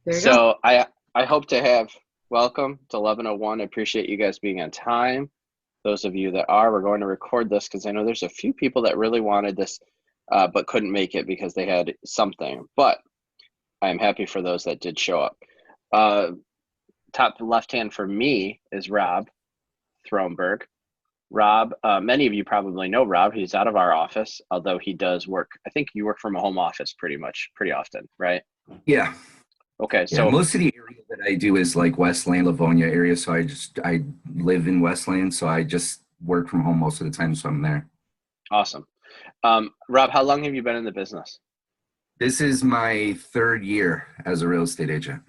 There you go. So I hope to have welcome to 11:01. I appreciate you guys being on time. Those of you that are, we're going to record this because I know there's a few people that really wanted this, but couldn't make it because they had something. But I am happy for those that did show up. Uh, Top left hand for me is Rob Thronberg. Rob, many of you probably know Rob. He's out of our office, although he does work. I think you work from a home office pretty often, right? Yeah. Okay, Yeah. so Most of the area that I do is like Westland, Livonia area. So I live in Westland. So I just work from home most of the time. So I'm there. awesome. Rob, how long have you been in the business? This is my third year as a real estate agent.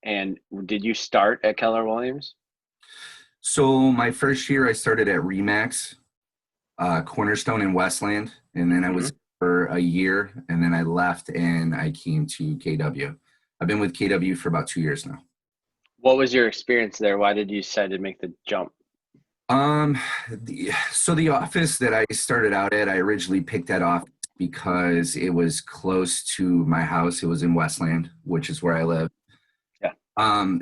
And did you start at Keller Williams? So my first year I started at Remax, Cornerstone in Westland. And then I was for a year and then I left and I came to KW. I've been with KW for about 2 years now. What was your experience there? Why did you decide to make the jump? So the office that I started out at, I originally picked that off because it was close to my house. It was in Westland, which is where I live. Yeah.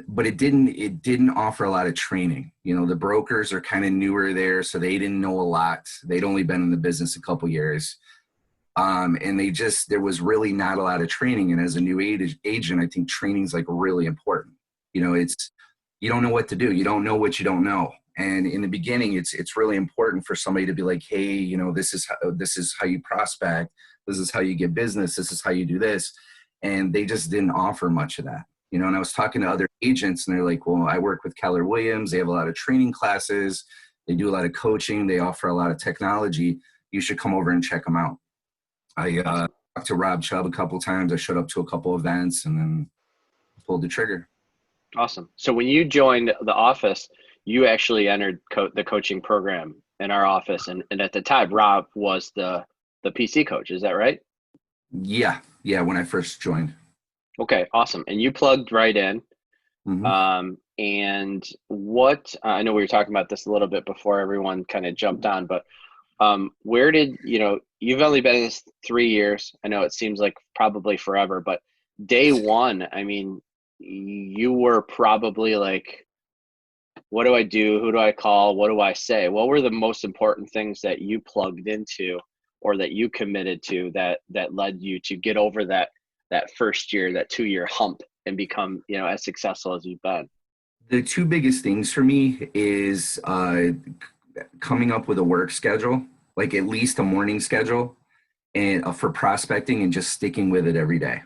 But it didn't offer a lot of training. You know, the brokers are kind of newer there, so they didn't know a lot. They'd only been in the business a couple years. And there was really not a lot of training. And as a new agent, I think training is like really important. You know, you don't know what to do. You don't know what you don't know. And in the beginning, it's really important for somebody to be like, hey, you know, this is how you prospect. This is how you get business. This is how you do this. And they just didn't offer much of that. You know, and I was talking to other agents and they're like, well, I work with Keller Williams. They have a lot of training classes. They do a lot of coaching. They offer a lot of technology. You should come over and check them out. I talked to Rob Chubb a couple times. I showed up to a couple events and then pulled the trigger. Awesome. So when you joined the office, you actually entered the coaching program in our office. And at the time, Rob was the PC coach. Is that right? Yeah. When I first joined. Okay, awesome. And you plugged right in. Mm-hmm. And what, I know we were talking about this a little bit before everyone kind of jumped on, but where did, you've only been in this 3 years. I know it seems like probably forever, but day one, I mean, you were probably like, what do I do? Who do I call? What do I say? What were the most important things that you plugged into or that you committed to that led you to get over that first year, that 2 year hump and become, as successful as you've been? The two biggest things for me is coming up with a work schedule, like at least a morning schedule, and for prospecting and just sticking with it every day.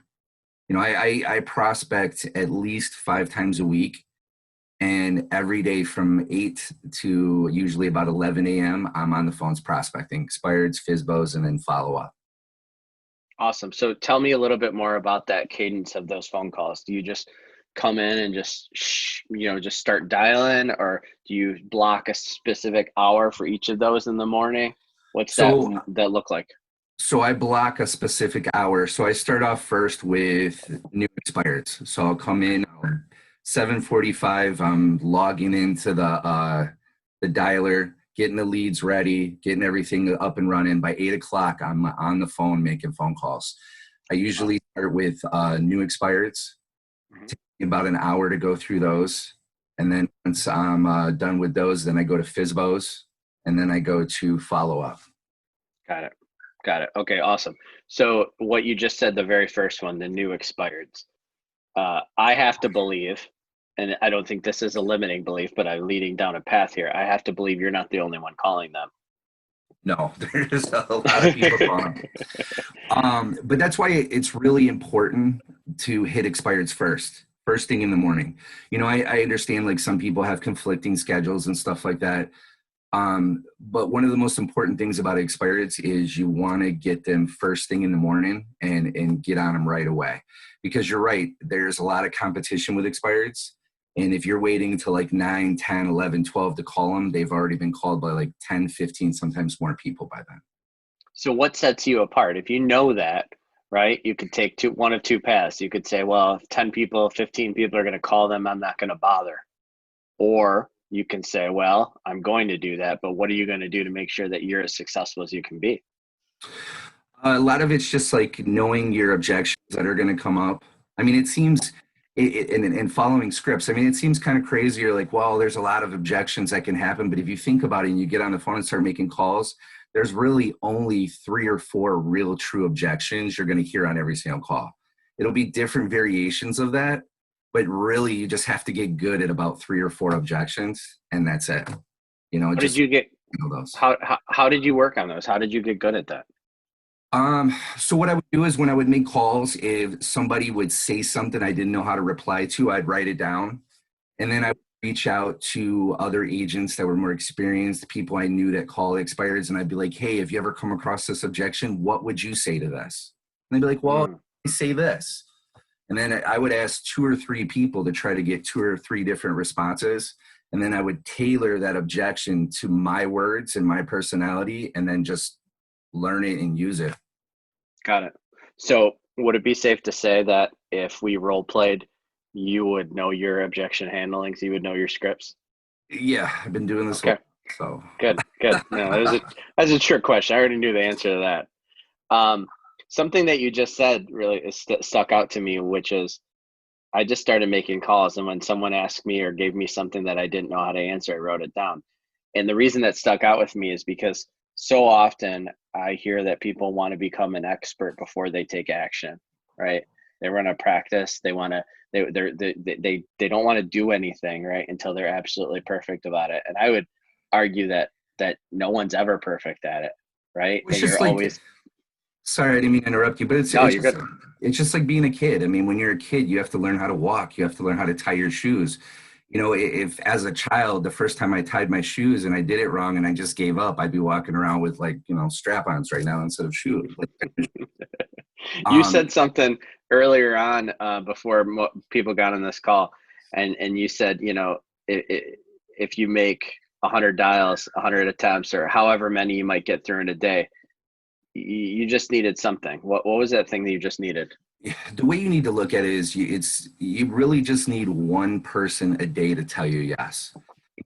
You know, I prospect at least 5 times a week, and every day from 8 to usually about 11 a.m., I'm on the phones prospecting, expireds, FSBOs, and then follow up. Awesome. So tell me a little bit more about that cadence of those phone calls. Do you just come in and just start dialing, or do you block a specific hour for each of those in the morning? What's that look like? So I block a specific hour. So I start off first with new expireds. So I'll come in 7:45. I'm logging into the dialer, getting the leads ready, getting everything up and running. By 8 o'clock, I'm on the phone making phone calls. I usually start with new expireds. Taking about an hour to go through those. And then once I'm done with those, then I go to FSBOs, and then I go to follow up. Got it. Okay, awesome. So what you just said, the very first one, the new expireds, I have to believe, and I don't think this is a limiting belief, but I'm leading down a path here. I have to believe you're not the only one calling them. No, there's a lot of people calling. But that's why it's really important to hit expireds first thing in the morning. You know, I understand like some people have conflicting schedules and stuff like that. But one of the most important things about expireds is you want to get them first thing in the morning and get on them right away. Because you're right, there's a lot of competition with expireds. And if you're waiting until like 9, 10, 11, 12 to call them, they've already been called by like 10, 15, sometimes more people by then. So what sets you apart? If you know that, right, you could take one of two paths. You could say, well, if 10 people, 15 people are going to call them, I'm not going to bother. Or you can say, well, I'm going to do that, but what are you going to do to make sure that you're as successful as you can be? A lot of it's just like knowing your objections that are going to come up. I mean, it seems and following scripts. I mean, it seems kind of crazy. You're like, well, there's a lot of objections that can happen. But if you think about it and you get on the phone and start making calls, there's really only 3 or 4 real true objections you're going to hear on every single call. It'll be different variations of that, but really you just have to get good at about 3 or 4 objections, and that's it. You know, How did just you get, those. how did you work on those? How did you get good at that? So what I would do is when I would make calls, if somebody would say something I didn't know how to reply to, I'd write it down. And then I would reach out to other agents that were more experienced, people I knew that call expireds, and I'd be like, hey, if you ever come across this objection, what would you say to this? And they'd be like, well, I say this. And then I would ask 2 or 3 people to try to get 2 or 3 different responses. And then I would tailor that objection to my words and my personality, and then just learn it and use it. Got it. So would it be safe to say that if we role played, you would know your objection handlings, you would know your scripts? Yeah, I've been doing this. Okay. So Good. No, that was a trick question. I already knew the answer to that. Something that you just said really stuck out to me, which is I just started making calls, and when someone asked me or gave me something that I didn't know how to answer, I wrote it down. And the reason that stuck out with me is because so often I hear that people want to become an expert before they take action, right? They want to practice. They want to, they don't want to do anything, right, until they're absolutely perfect about it. And I would argue that no one's ever perfect at it, right? it's And just you're like, always, sorry, I didn't mean to interrupt you, but no, you're good. it's just like being a kid. I mean, when you're a kid, you have to learn how to walk. You have to learn how to tie your shoes. You know, if as a child, the first time I tied my shoes and I did it wrong and I just gave up, I'd be walking around with, like, you know, strap-ons right now instead of shoes. You Um, said something earlier on before people got on this call, and you said, you know, if you make 100 dials, 100 attempts, or however many you might get through in a day, you just needed something. What was that thing that you just needed? the way you need to look at it is you really just need one person a day to tell you yes.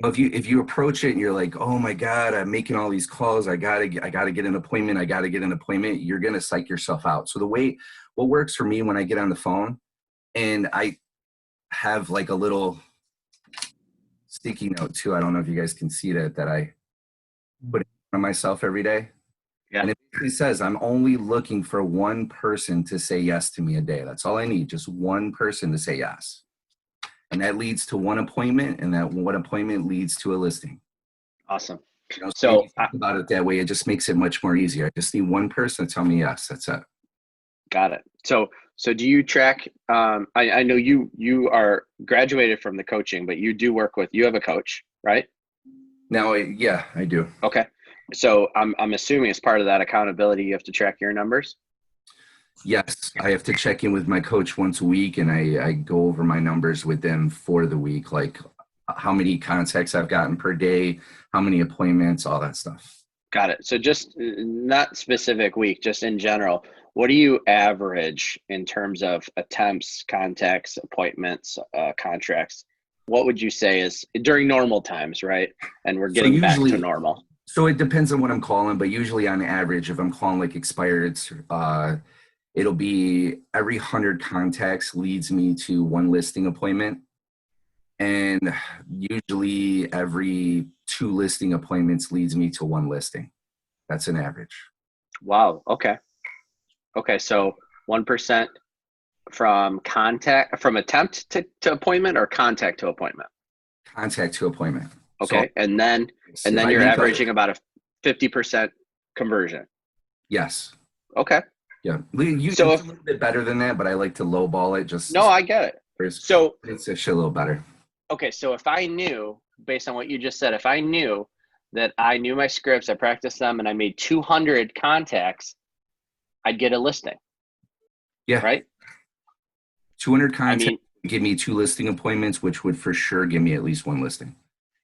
If you approach it and you're like, oh my God, I'm making all these calls, I gotta get an appointment, you're gonna psych yourself out. So what works for me when I get on the phone, and I have like a little sticky note too. I don't know if you guys can see that I put it on myself every day. Yeah, And it basically says I'm only looking for one person to say yes to me a day. That's all I need, just one person to say yes. And that leads to one appointment, and that one appointment leads to a listing. awesome. You know, so when So you think about it that way, it just makes it much more easier. I just need one person to tell me yes. That's it. got it. So do you track? I know you are graduated from the coaching, but you do work with, you have a coach, right? Now, yeah, I do. Okay. So I'm assuming as part of that accountability, you have to track your numbers. Yes, I have to check in with my coach once a week, and I go over my numbers with them for the week, like how many contacts I've gotten per day, how many appointments, all that stuff. Got it. So just not specific week, just in general, what do you average in terms of attempts, contacts, appointments, contracts? What would you say is during normal times, right? And we're So getting back to usually, normal. so it depends on what I'm calling, but usually on average, if I'm calling like expired, it'll be every 100 contacts leads me to one listing appointment. And usually every 2 listing appointments leads me to one listing. That's an average. Wow. Okay. Okay. So 1% from attempt to appointment, or contact to appointment. Contact to appointment. So Okay. And then if I you're make averaging about a 50% conversion. yes. Okay. Yeah. It's So a if, little bit better than that, but I like to lowball it no, I get it. So, it's actually a little better. okay. So if I knew, based on what you just said, if I knew that I knew my scripts, I practiced them, and I made 200 contacts, I'd get a listing, Yeah. right? 200 I contacts mean, give me 2 listing appointments, which would for sure give me at least one listing.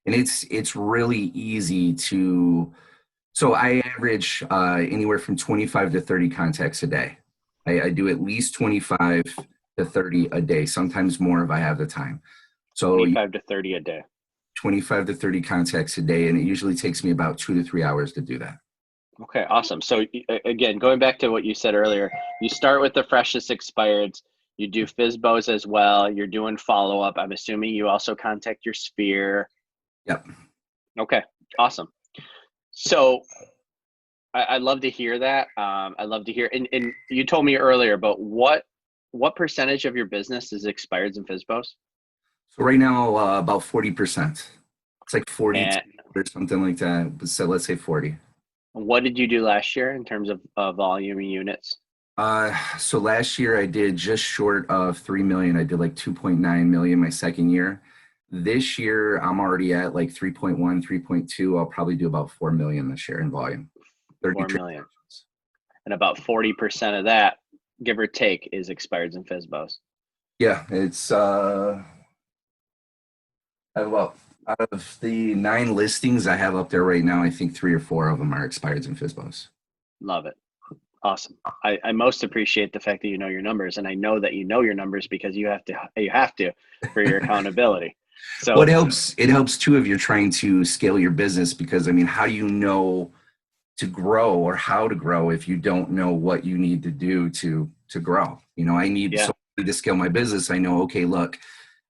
And it's really easy to, so I average anywhere from 25 to 30 contacts a day. I do at least 25 to 30 a day, sometimes more if I have the time. So 25 to 30 a day. 25 to 30 contacts a day, and it usually takes me about 2 to 3 hours to do that. Okay, awesome. So again, going back to what you said earlier, you start with the freshest expireds, You do FSBOs as well. You're doing follow up. I'm assuming you also contact your sphere. Yep. Okay, awesome. So I love to hear that. I love to hear, and you told me earlier, but what percentage of your business is expireds and FSBOs? So right now, about 40%. It's like 42 And or something like that. So let's say 40. what did you do last year in terms of volume and units? So last year I did just short of 3 million. I did like 2.9 million my second year. This year I'm already at like 3.1, 3.2. I'll probably do about 4 million this year in volume. 30 4 million. transactions. And about 40% of that, give or take, is expireds and FSBOs. Yeah, it's I have about out of the 9 listings I have up there right now, I think 3 or 4 of them are expireds and FSBOs. Love it. Awesome. I most appreciate the fact that you know your numbers, and I know that you know your numbers because you have to for your accountability. Well, So it helps too if you're trying to scale your business because I mean, how do you know to grow or how to grow if you don't know what you need to do to grow? You know, yeah, I need to scale my business. I know, okay, look,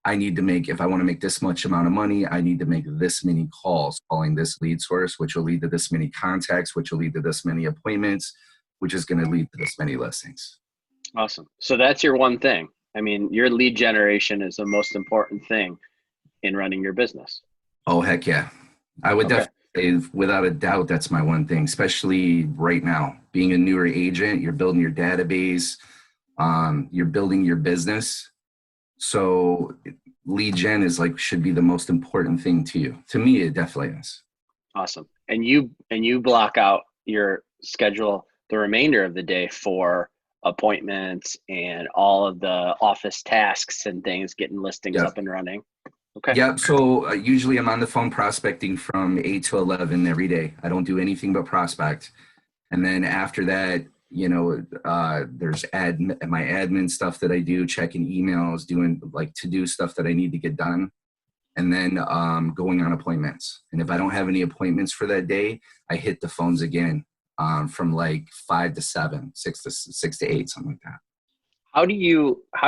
I need to make, if I want to make this much amount of money, I need to make this many calls, calling this lead source, which will lead to this many contacts, which will lead to this many appointments, which is going to lead to this many listings. awesome. So that's your one thing. I mean, your lead generation is the most important thing in running your business. Oh, heck yeah. I would Okay. definitely say, without a doubt, that's my one thing, especially right now. Being a newer agent, you're building your database, you're building your business. So lead gen is like, should be the most important thing to you. To me, it definitely is. Awesome. And you block out your schedule the remainder of the day for appointments and all of the office tasks and things, getting listings Yeah. up and running. Okay. Yeah, so usually I'm on the phone prospecting from 8 to 11 every day. I don't do anything but prospect. And then after that, you know, there's my admin stuff that I do, checking emails, doing like to do stuff that I need to get done, and then going on appointments. And if I don't have any appointments for that day, I hit the phones again from like 5 to 7, 6 to 8, something like that. How do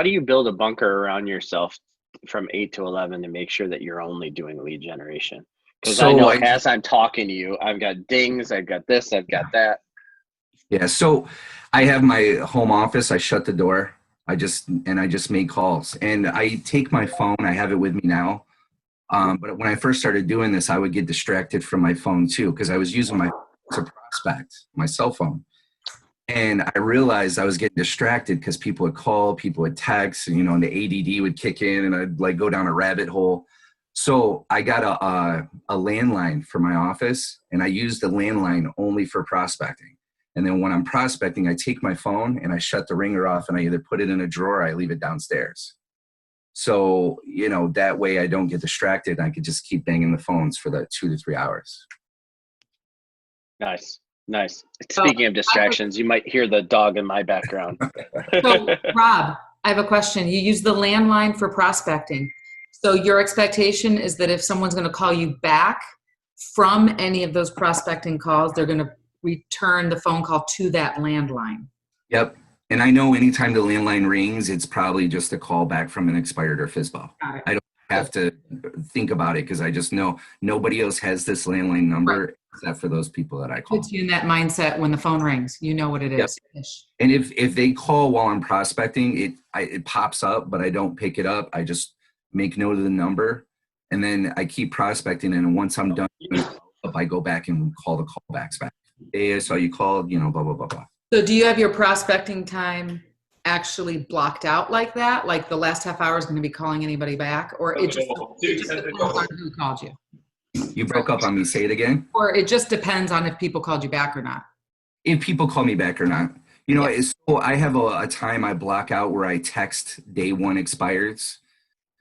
you build a bunker around yourself from 8 to 11 to make sure that you're only doing lead generation? Because I So know I as I'm talking to you, I've got dings, I've got this, I've got that. Yeah, so I have my home office. I shut the door. I just make calls, and I take my phone. I have it with me now. But when I first started doing this, I would get distracted from my phone too because I was using my to prospect my cell phone, and I realized I was getting distracted because people would call, people would text, and you know, and the ADD would kick in, and I'd like go down a rabbit hole. So I got a landline for my office, and I use the landline only for prospecting. And then when I'm prospecting, I take my phone and I shut the ringer off, and I either put it in a drawer or I leave it downstairs. So, you know, that way I don't get distracted. I could just keep banging the phones for the 2 to 3 hours. Nice. Nice. So, Speaking of distractions, you might hear the dog in my background. so Rob, I have a question. You use the landline for prospecting. So your expectation is that if someone's going to call you back from any of those prospecting calls, they're going to return the phone call to that landline. Yep. And I know anytime the landline rings, it's probably just a call back from an expired or FSBO. Got it. I don't have to think about it because I just know nobody else has this landline number Right. except for those people that I call. Puts you in that mindset when the phone rings. You know what it Yep. is. And if they call while I'm prospecting, it pops up, but I don't pick it up. I just make note of the number, and then I keep prospecting. And once I'm done, I go back and call the callbacks back. Hey, I saw you called. You know, blah blah blah blah. So do you have your prospecting time actually blocked out like that? Like the last half hour is going to be calling anybody back, or it just depends on who called you? You broke up on me. Say it again. Or it just depends on if people called you back or not. If people call me back or not. You know, Yeah. so I have a time I block out where I text day one expireds.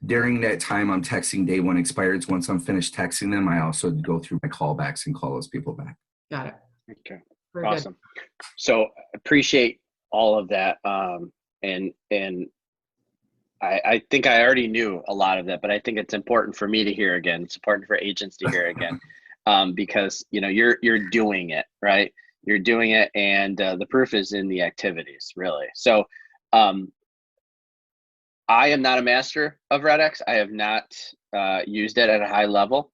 During that time, I'm texting day one expireds. Once I'm finished texting them, I also go through my callbacks and call those people back. Got it. Okay. Very Awesome. So appreciate all of that. And I think I already knew a lot of that, but I think it's important for me to hear again. It's important for agents to hear again, because you know you're doing it, right? You're doing it, and the proof is in the activities, really. So, I am not a master of RedEx. I have not used it at a high level.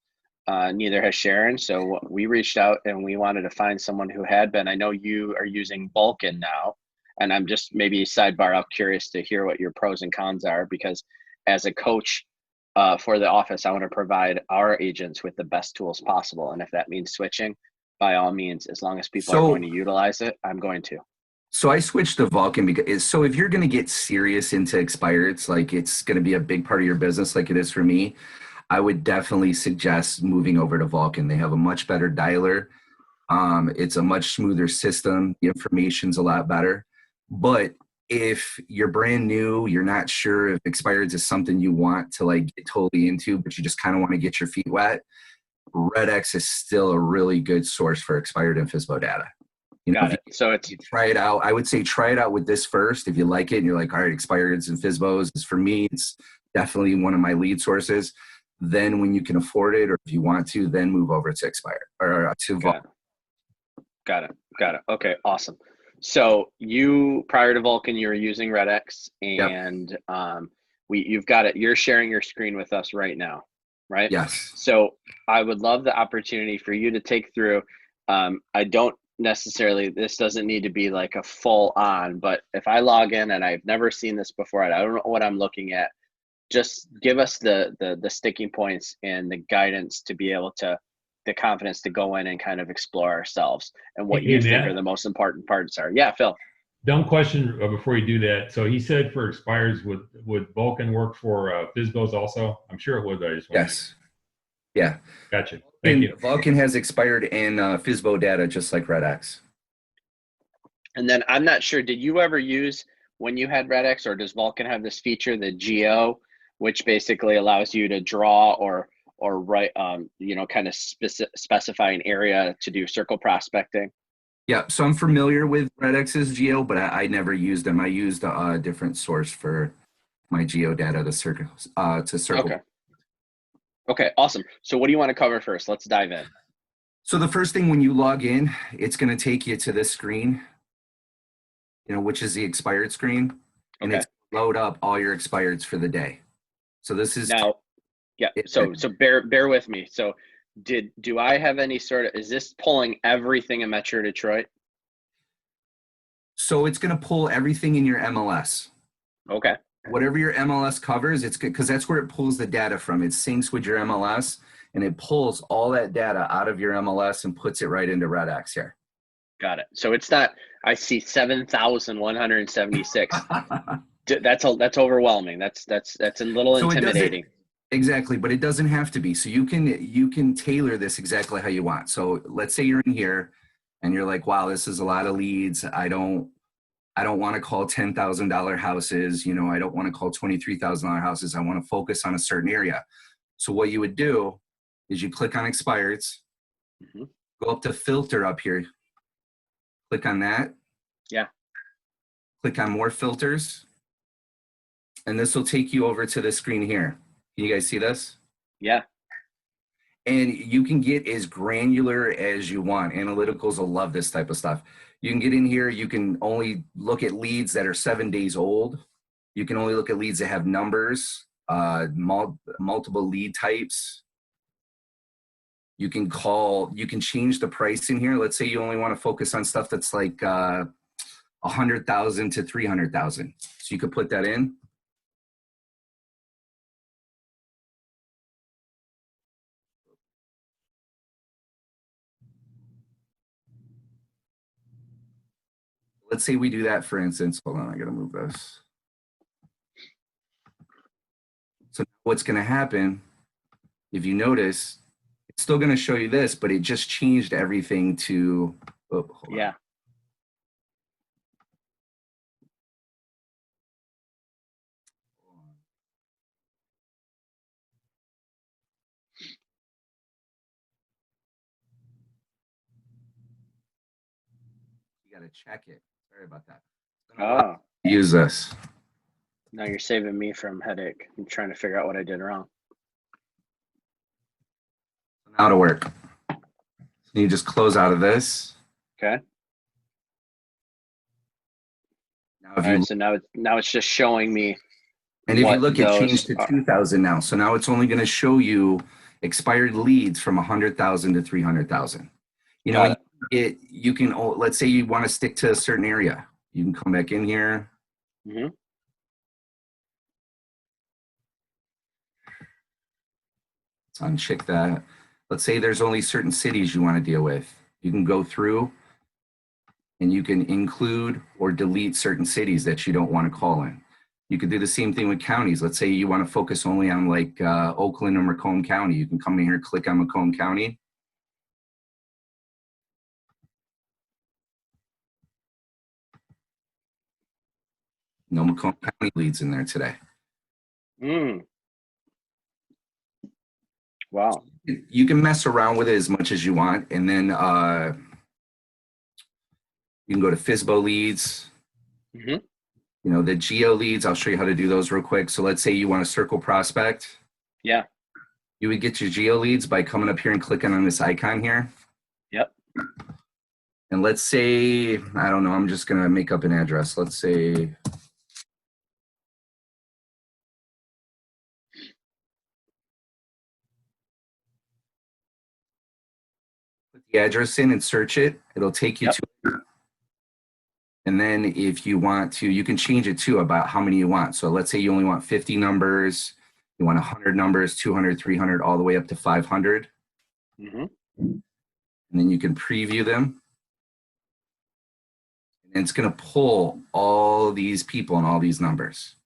Neither has Sharon. So we reached out and we wanted to find someone who had been. I know you are using Vulcan now, and I'm just maybe sidebar up curious to hear what your pros and cons are, because as a coach for the office, I want to provide our agents with the best tools possible. And if that means switching, by all means, as long as people are going to utilize it, I'm going to. So I switched to Vulcan because so if you're going to get serious into expireds, like it's going to be a big part of your business, like it is for me, I would definitely suggest moving over to Vulcan. They have a much better dialer. It's a much smoother system. The information's a lot better. But if you're brand new, you're not sure if expireds is something you want to like get totally into, but you just kind of want to get your feet wet, RedEx is still a really good source for expired and FSBO data. You know, Got it. So it's try it out. I would say try it out with this first. If you like it and you're like, all right, expireds and FSBOs is for me, it's definitely one of my lead sources. Then when you can afford it, or if you want to, then move over to expired or to Vulcan. Got it. Okay, awesome. So you, prior to Vulcan, you were using RedEx, and you've got it. You're sharing your screen with us right now, right? Yes. So I would love the opportunity for you to take through. I don't necessarily, this doesn't need to be like a full on, but if I log in and I've never seen this before, and I don't know what I'm looking at, just give us the sticking points and the guidance to be able to, the confidence to go in and kind of explore ourselves and what you think are the most important parts are. Yeah, Phil. Dumb question before you do that. So he said for expires, would Vulcan work for FSBOs also? I'm sure it would, but I just want Yes. Yeah. Gotcha. Thank you. Vulcan has expired and FSBO data just like RedEx. And then I'm not sure, did you ever use, when you had RedEx, or does Vulcan have this feature, the Geo, which basically allows you to draw or write, kind of specify an area to do circle prospecting? Yeah, so I'm familiar with RedX's Geo, but I never used them. I used a different source for my Geo data to circle. Okay, awesome. So what do you want to cover first? Let's dive in. So the first thing when you log in, it's going to take you to this screen, which is the expired screen, and it's load up all your expireds for the day. So this is now, So bear with me. So do I have any sort of, is this pulling everything in Metro Detroit? So it's going to pull everything in your MLS. Okay. Whatever your MLS covers, it's good because that's where it pulls the data from. It syncs with your MLS and it pulls all that data out of your MLS and puts it right into RedEx here. Got it. So it's not, I see 7,176. That's overwhelming. That's a little intimidating. Exactly, but it doesn't have to be. So you can tailor this exactly how you want. So let's say you're in here and you're like, wow, this is a lot of leads. I don't want to call $10,000 houses. I don't want to call $23,000 houses. I want to focus on a certain area. So what you would do is you click on expireds, go up to filter up here, click on that. Yeah. Click on more filters. And this will take you over to the screen here. Can you guys see this? Yeah. And you can get as granular as you want. Analyticals will love this type of stuff. You can get in here. You can only look at leads that are 7 days old. You can only look at leads that have numbers, multiple lead types. You can change the price in here. Let's say you only want to focus on stuff that's like 100,000 to 300,000. So you could put that in. Let's say we do that, for instance. Hold on, I got to move this. So what's going to happen, if you notice, it's still going to show you this, but it just changed everything to, hold on. Yeah. You got to check it. Sorry about that. Oh. Use this. Now you're saving me from headache. I'm trying to figure out what I did wrong. Now to work. So you just close out of this. Okay. Now if you so now it's just showing me And if you what look, it changed those to are. 2,000 now. So now it's only going to show you expired leads from 100,000 to 300,000. You know, Got and you can, let's say you want to stick to a certain area. You can come back in here. Mm-hmm. Let's uncheck that. Let's say there's only certain cities you want to deal with. You can go through and you can include or delete certain cities that you don't want to call in. You could do the same thing with counties. Let's say you want to focus only on like Oakland or Macomb County. You can come in here, click on Macomb County. No Macomb County leads in there today. Mm. Wow. You can mess around with it as much as you want. And then you can go to FSBO leads. Mm-hmm. You know, the geo leads, I'll show you how to do those real quick. So let's say you want to circle prospect. Yeah. You would get your geo leads by coming up here and clicking on this icon here. Yep. And let's say, I don't know, I'm just going to make up an address. Let's say, put the address in and search it. It'll take you Yep. to it. And then if you want to, you can change it to about how many you want. So let's say you only want 50 numbers, you want 100 numbers, 200, 300, all the way up to 500. Mm-hmm. And then you can preview them. And it's going to pull all these people and all these numbers.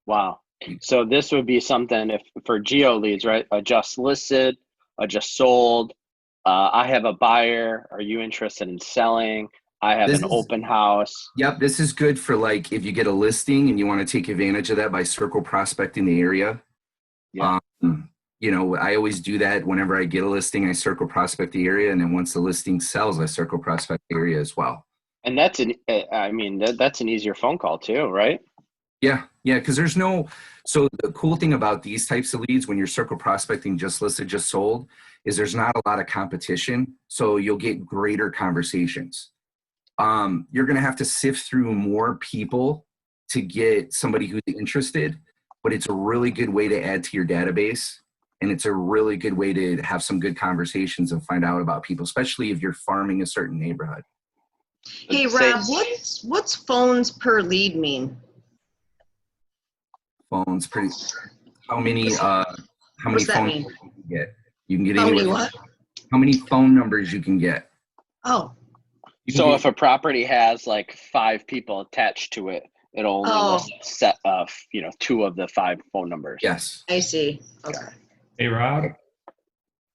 Wow. So this would be something if for geo leads, right? Just listed, just sold. I have a buyer. Are you interested in selling? I have an open house. Yep, this is good for like if you get a listing and you want to take advantage of that by circle prospecting the area. Yeah. You know, I always do that whenever I get a listing, I circle prospect the area, and then once the listing sells, I circle prospect the area as well. And that's that's an easier phone call too, right? Yeah, because there's no, so the cool thing about these types of leads when you're circle prospecting just listed, just sold, is there's not a lot of competition, so you'll get greater conversations. You're going to have to sift through more people to get somebody who's interested, but it's a really good way to add to your database. And it's a really good way to have some good conversations and find out about people, especially if you're farming a certain neighborhood. Hey, Rob, what's phones per lead mean? Phones, how many What's that phone mean? numbers you can get? You can get How many anywhere. what? How many phone numbers you can get? Oh, So if a property has like 5 people attached to it, it'll only list set of 2 of the 5 phone numbers. Yes. I see. Okay. Hey, Rob,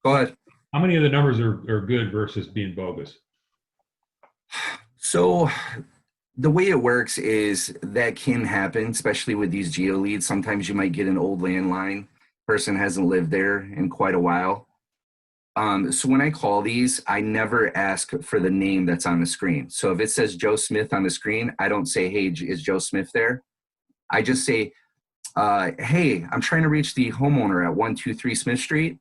Go ahead. how many of the numbers are good versus being bogus? So the way it works is that can happen, especially with these geo leads. Sometimes you might get an old landline. Person hasn't lived there in quite a while. So when I call these, I never ask for the name that's on the screen. So if it says Joe Smith on the screen, I don't say, hey, is Joe Smith there? I just say, hey, I'm trying to reach the homeowner at 123 Smith Street.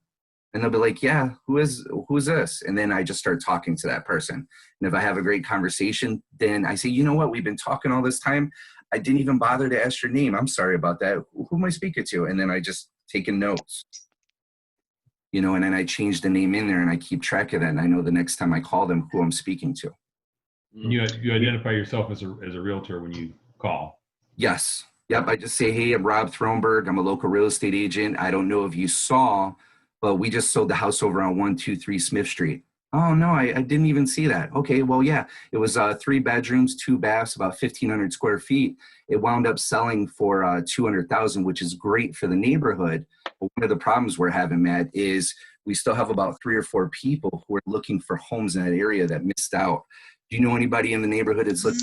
And they'll be like, yeah, who's this? And then I just start talking to that person. And if I have a great conversation, then I say, you know what? We've been talking all this time. I didn't even bother to ask your name. I'm sorry about that. Who am I speaking to? And then I just taking notes. And then I change the name in there and I keep track of that. And I know the next time I call them who I'm speaking to. And you identify yourself as a realtor when you call. Yes. Yep. I just say, hey, I'm Rob Thronberg. I'm a local real estate agent. I don't know if you saw, but we just sold the house over on 123 Smith Street. Oh, no, I didn't even see that. Okay, well, yeah, it was 3 bedrooms, 2 baths, about 1,500 square feet. It wound up selling for $200,000, which is great for the neighborhood. But one of the problems we're having, Matt, is we still have about 3 or 4 people who are looking for homes in that area that missed out. Do you know anybody in the neighborhood that's looking?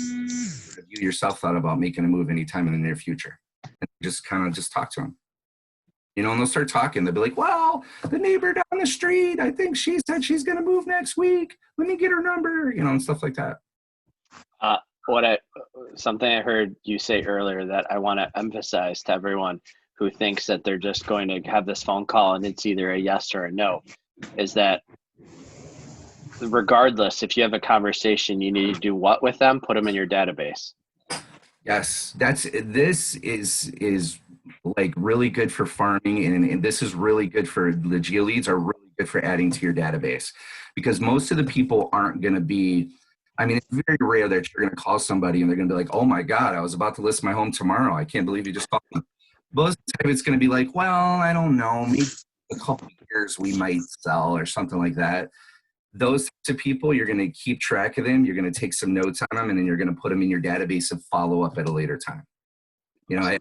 Have you yourself thought about making a move anytime in the near future? And just talk to them. And they'll start talking. They'll be like, well, the neighbor down the street, I think she said she's going to move next week. Let me get her number, and stuff like that. Something I heard you say earlier that I want to emphasize to everyone who thinks that they're just going to have this phone call and it's either a yes or a no, is that regardless, if you have a conversation, you need to do what with them? Put them in your database. Yes, this is like really good for farming, and this is really good for the geo leads are really good for adding to your database, because most of the people aren't going to be, I mean, it's very rare that you're going to call somebody and they're going to be like, oh my God, I was about to list my home tomorrow. I can't believe you just called me. Most of the time it's going to be like, well, I don't know, maybe a couple of years we might sell or something like that. Those types of people, you're going to keep track of them. You're going to take some notes on them, and then you're going to put them in your database and follow up at a later time. You know,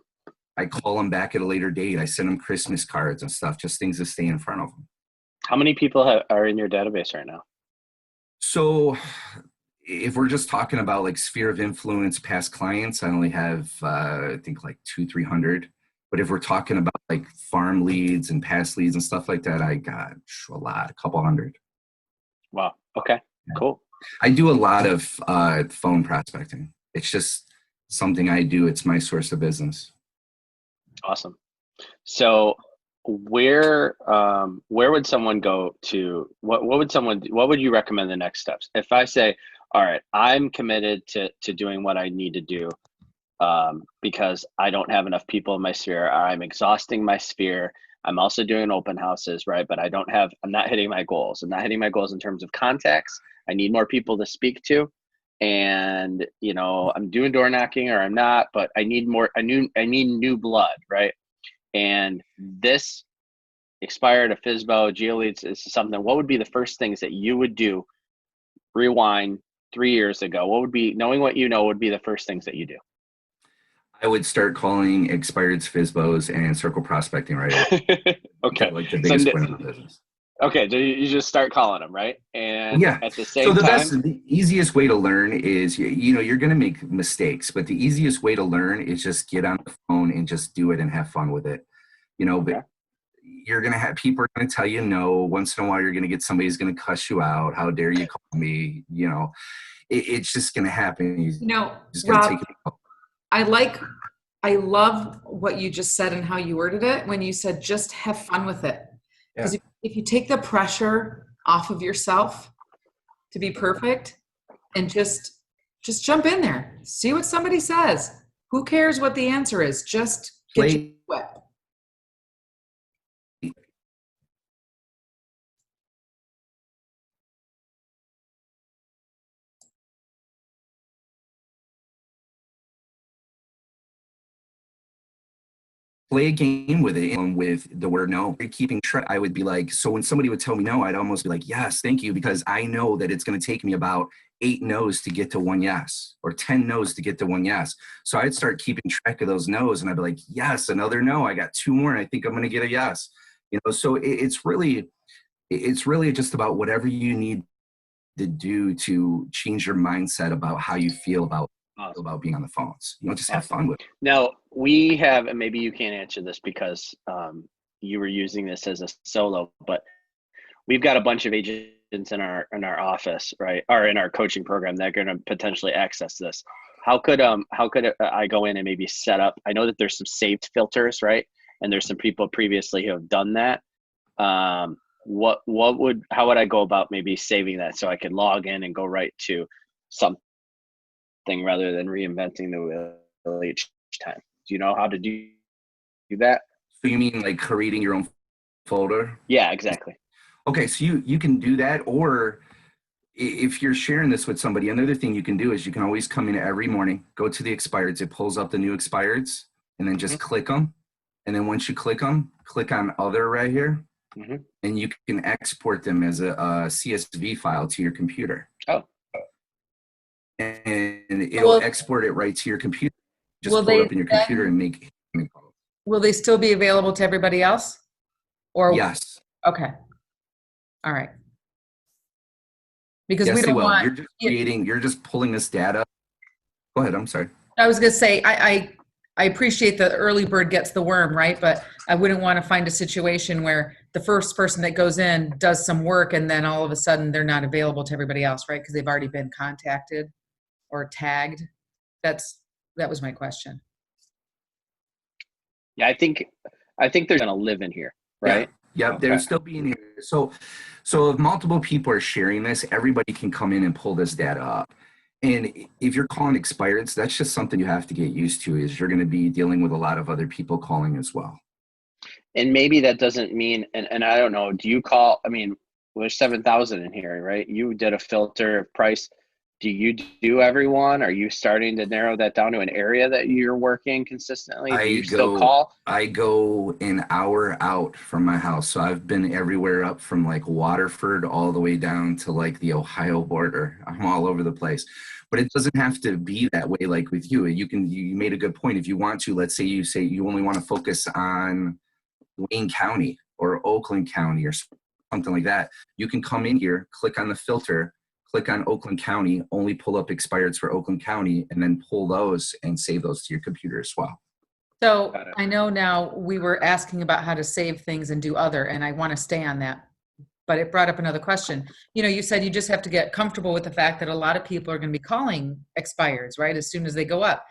I call them back at a later date. I send them Christmas cards and stuff, just things to stay in front of them. How many people are in your database right now? So if we're just talking about like sphere of influence, past clients, I only have, I think like 200-300. But if we're talking about like farm leads and past leads and stuff like that, I got a lot, a couple hundred. Wow. Okay, cool. I do a lot of phone prospecting. It's just something I do. It's my source of business. Awesome. So where would someone go to, what would you recommend the next steps? If I say, all right, I'm committed to doing what I need to do because I don't have enough people in my sphere. I'm exhausting my sphere. I'm also doing open houses, right? But I'm not hitting my goals. I'm not hitting my goals in terms of contacts. I need more people to speak to. And, you know, I'm doing door knocking or I'm not, but I need new blood, right? And this expired a FSBO, GeoLeads is something. What would be the first things that you would do? Rewind 3 years ago. What would be, knowing what you know, would be the first things that you do? I would start calling expired FSBOs and circle prospecting right away. Okay. Like the biggest point of the business. Okay, so you just start calling them, right? And yeah. At the same time, the easiest way to learn is, you know, you're going to make mistakes, but the easiest way to learn is just get on the phone and just do it and have fun with it. You know, but you're going to have people are going to tell you no. Once in a while, you're going to get somebody who's going to cuss you out. How dare you call me? You know, it's just going to happen. You know, just Rob, take it. I love what you just said and how you worded it when you said just have fun with it. Because if you take the pressure off of yourself to be perfect and just jump in there, see what somebody says. Who cares what the answer is? Just get your wet. Play a game with it, and with the word no. Keeping track, I would be like, so when somebody would tell me no, I'd almost be like, yes, thank you, because I know that it's going to take me about 8 no's to get to 1 yes, or 10 no's to get to 1 yes. So I'd start keeping track of those no's, and I'd be like, yes, another no. I got 2 more, and I think I'm going to get a yes. You know, so it's really just about whatever you need to do to change your mindset about how you feel about being on the phones. You know, just have fun with it. Now we have, and maybe you can't answer this because you were using this as a solo, but we've got a bunch of agents in our office, right, or in our coaching program that are going to potentially access this. How could I go in and maybe set up? I know that there's some saved filters, right, and there's some people previously who have done that. How would I go about maybe saving that so I could log in and go right to something rather than reinventing the wheel each time? Do you know how to do that? So you mean like creating your own folder? Yeah, exactly. Okay, so you can do that, or if you're sharing this with somebody, another thing you can do is you can always come in every morning, go to the expireds, it pulls up the new expireds, and then just click them. And then once you click them, click on other right here, and you can export them as a CSV file to your computer. Oh. And it'll export it right to your computer. Just pull it up in your computer and make calls. Will they still be available to everybody else? Or yes. Okay. All right. Because yes, we don't want. You're just creating. You're just pulling this data. Go ahead. I'm sorry. I was going to say I appreciate the early bird gets the worm, right? But I wouldn't want to find a situation where the first person that goes in does some work and then all of a sudden they're not available to everybody else, right? Because they've already been contacted or tagged. That was my question. Yeah, I think they're going to live in here, right? Yeah, they're still being here. So if multiple people are sharing this, everybody can come in and pull this data up. And if you're calling expireds, that's just something you have to get used to, is you're going to be dealing with a lot of other people calling as well. And maybe that doesn't mean, and I don't know, do you call, I mean, there's 7,000 in here, right? You did a filter price. Do you do everyone? Are you starting to narrow that down to an area that you're working consistently? Do you still call? I go an hour out from my house. So I've been everywhere up from like Waterford all the way down to like the Ohio border. I'm all over the place. But it doesn't have to be that way like with you. You made a good point. If you want to, let's say you only want to focus on Wayne County or Oakland County or something like that. You can come in here, click on the filter, click on Oakland County, only pull up expireds for Oakland County, and then pull those and save those to your computer as well. So I know now we were asking about how to save things and do other, and I want to stay on that, but it brought up another question. You know, you said you just have to get comfortable with the fact that a lot of people are going to be calling expireds, right, as soon as they go up.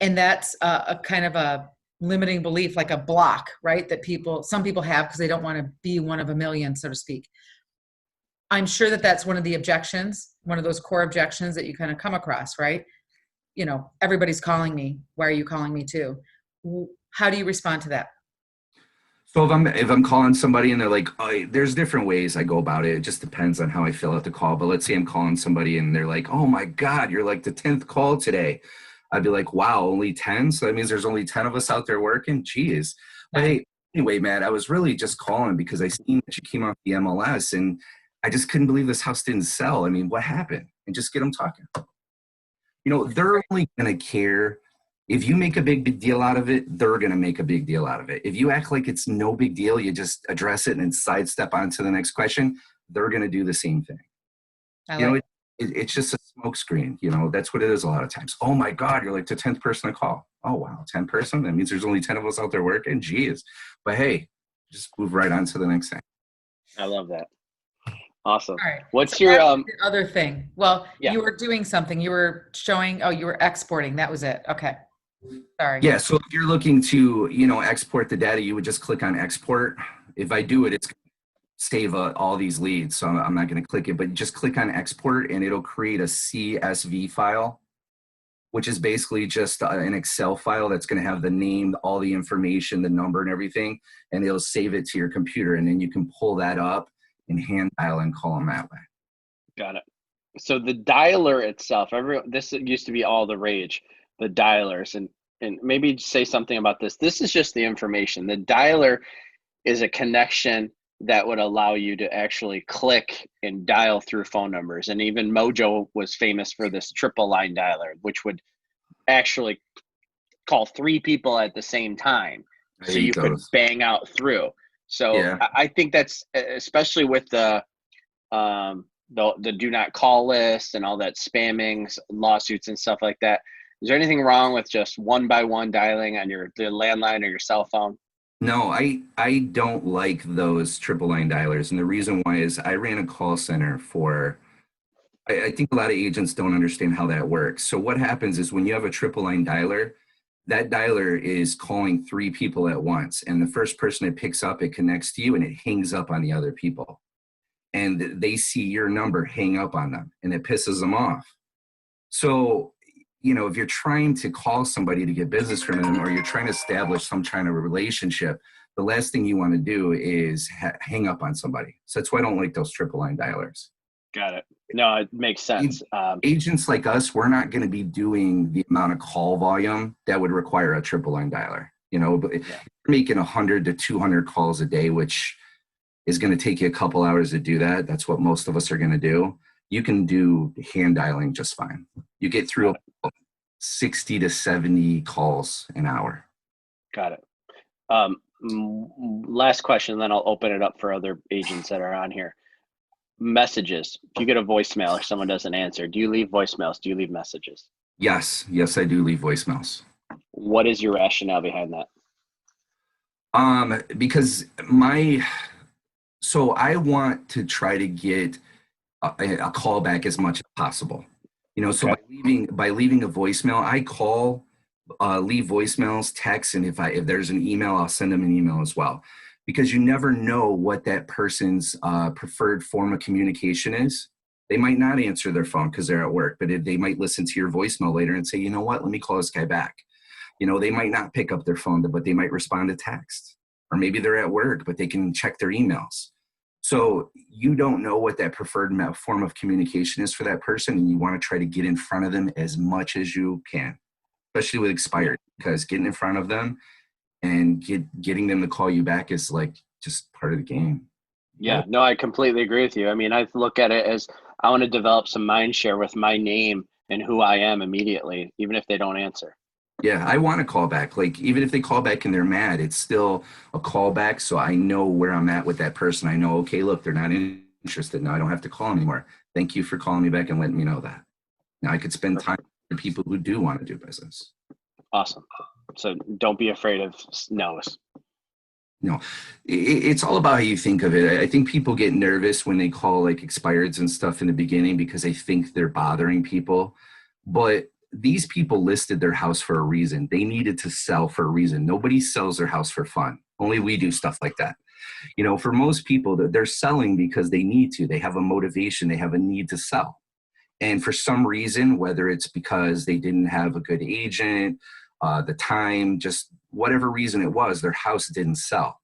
And that's a kind of a limiting belief, like a block, right, that some people have because they don't want to be one of a million, so to speak. I'm sure that that's one of the objections, one of those core objections that you kind of come across, right? You know, everybody's calling me. Why are you calling me too? How do you respond to that? So if I'm calling somebody and they're like, oh, there's different ways I go about it. It just depends on how I fill out the call. But let's say I'm calling somebody and they're like, oh my God, you're like the 10th call today. I'd be like, wow, only 10? So that means there's only 10 of us out there working? Jeez. But hey, anyway, Matt, I was really just calling because I seen that you came off the MLS and I just couldn't believe this house didn't sell. I mean, what happened? And just get them talking. You know, they're only going to care. If you make a big deal out of it, they're going to make a big deal out of it. If you act like it's no big deal, you just address it and sidestep on to the next question, they're going to do the same thing. It's just a smoke screen. You know, that's what it is a lot of times. Oh my God, you're like the 10th person to call. Oh wow, 10 person? That means there's only 10 of us out there working? Geez. But hey, just move right on to the next thing. I love that. Awesome. All right. What's so your the other thing? Well, yeah. You were doing something. You were showing, you were exporting. That was it. Okay. Sorry. Yeah, so if you're looking to, you know, export the data, you would just click on export. If I do it, it's going to save all these leads, so I'm not going to click it, but just click on export and it'll create a CSV file, which is basically just an Excel file that's going to have the name, all the information, the number and everything, and it'll save it to your computer, and then you can pull that up and hand dial and call them that way. Got it. So the dialer itself, this used to be all the rage, the dialers, and maybe say something about this. This is just the information. The dialer is a connection that would allow you to actually click and dial through phone numbers. And even Mojo was famous for this triple line dialer, which would actually call 3 people at the same time. So you could bang out through. So yeah. I think that's, especially with the do not call list and all that spamming, lawsuits and stuff like that. Is there anything wrong with just one by one dialing on the landline or your cell phone? No, I don't like those triple line dialers. And the reason why is I ran a call center for, I think a lot of agents don't understand how that works. So what happens is when you have a triple line dialer, that dialer is calling 3 people at once. And the first person it picks up, it connects to you and it hangs up on the other people. And they see your number hang up on them and it pisses them off. So, you know, if you're trying to call somebody to get business from them or you're trying to establish some kind of a relationship, the last thing you want to do is hang up on somebody. So that's why I don't like those triple line dialers. Got it. No, it makes sense. Agents like us, we're not going to be doing the amount of call volume that would require a triple line dialer. You know, but you're making 100 to 200 calls a day, which is going to take you a couple hours to do that. That's what most of us are going to do. You can do hand dialing just fine. You get through 60 to 70 calls an hour. Got it. Last question, then I'll open it up for other agents that are on here. Messages. If you get a voicemail or someone doesn't answer, do you leave voicemails? Do you leave messages? Yes, I do leave voicemails. What is your rationale behind that? Because I want to try to get a call back as much as possible. You know, so by leaving a voicemail, I call, leave voicemails, text, and if there's an email, I'll send them an email as well. Because you never know what that person's preferred form of communication is. They might not answer their phone because they're at work, but they might listen to your voicemail later and say, you know what, let me call this guy back. You know, they might not pick up their phone, but they might respond to text. Or maybe they're at work, but they can check their emails. So you don't know what that preferred form of communication is for that person, and you want to try to get in front of them as much as you can, especially with expired, because getting in front of them and getting them to call you back is like just part of the game. Yeah, no, I completely agree with you. I mean, I look at it as I want to develop some mind share with my name and who I am immediately, even if they don't answer. Yeah, I want to call back. Like, even if they call back and they're mad, it's still a call back. So I know where I'm at with that person. I know, okay, look, they're not interested. Now I don't have to call anymore. Thank you for calling me back and letting me know that. Now I could spend time with people who do want to do business. Awesome. So don't be afraid of no's. No, it's all about how you think of it. I think people get nervous when they call like expireds and stuff in the beginning because they think they're bothering people. But these people listed their house for a reason. They needed to sell for a reason. Nobody sells their house for fun. Only we do stuff like that. You know, for most people, they're selling because they need to. They have a motivation. They have a need to sell. And for some reason, whether it's because they didn't have a good agent, the time, just whatever reason it was, their house didn't sell.